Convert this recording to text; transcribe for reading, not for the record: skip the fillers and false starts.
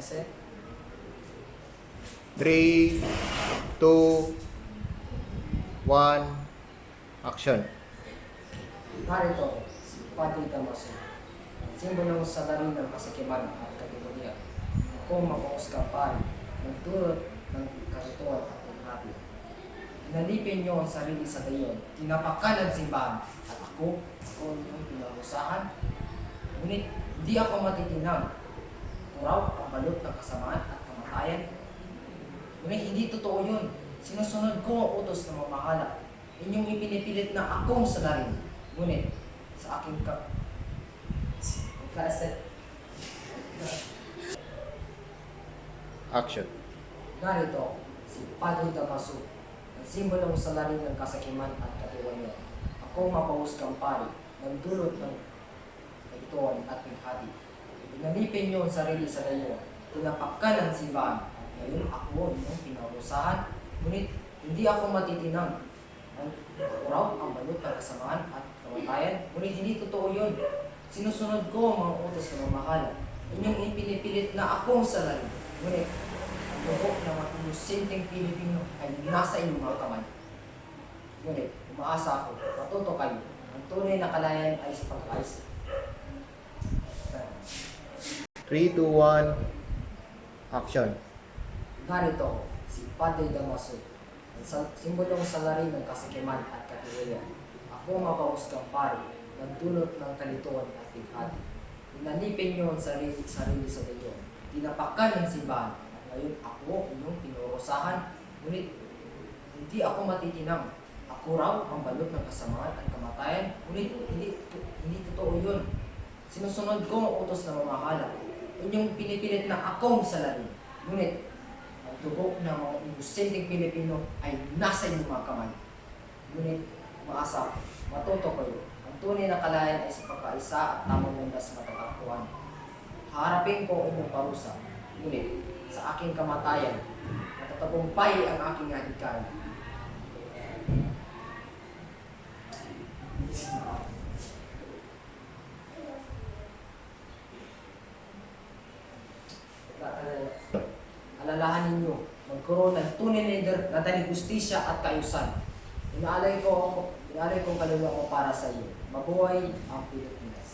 sir. 3, 2, 1, action. Narito si Padre Damaso, simbolo sa larin ng kasikiman at kategoria. Ako mapausgang pari, nagdulot ng katutuan at paghati. Inalipin niyo ang sarili sa dayon, tinapakan ang simbahan, at ako yung pinarusahan. Ngunit hindi ako matitinang, kuraw ang balot ng kasamaan at kamatayan. Ngunit hindi totoo yun. Sinusunod ko ang utos ng mamahala. Inyong ipinipilit na akong salarin. Ngunit sa aking kaset, Action. narito si Padre Damaso, ang simbolong salarin ng kasakiman at katiwalian. Ako mapahusgang pari, nagdulot ng kaituan at pighati. Inalipin niyo ang sarili sa dayo, tinapakan ang simbahan, at ngayon ako inyong pinarusahan. Ngunit hindi ako matitinang. Ang kuraw ang balot ng kasamaan at kamatayan. Ngunit hindi totoo yun. Sinusunod ko ang mga utos ng mamahala. Inyong ipinipilit na akong salarin. Ngunit ang dugo ng mga inosenteng Pilipino ay nasa inyong mga kamay. Ngunit umaasa ako, matuto kayo. Ang tunay na kalayan ay sa pag-ayos. 3, 2, 1, action. Narito si Padre Damaso, ang simbolong salarin ng kasikiman at katiwalian. Ako mapahusgang pari, nagdulot ng kalituan at pighati. Inalipin niyo ang sarili sa dayo, tinapakan ang simbahan, at ngayon ako inyong pinurusahan. Ngunit hindi ako matitinang. Ako raw ang balot ng kasamaan at kamatayan. Ngunit hindi totoo yun. Sinusunod ko ang utos ng mamahala. Inyong pinipilit na akong salarin. Ngunit ang dugo ng mga inosenteng Pilipino ay nasa inyong mga kamay. Ngunit maasa, matuto kayo. Ang tunay na kalayan ay sa pagkaisa at tamang landas sa matatagpuan. Haharapin ko ang inyong parusa. Ngunit sa aking kamatayan, matatagumpay ang aking adhikain. Alalahanin niyo, magkaroon ng tunay na lider na daling justisya at kaayusan. Inaalay ko ang kaluluwa ko para sa iyo. Mabuhay ang Pilipinas.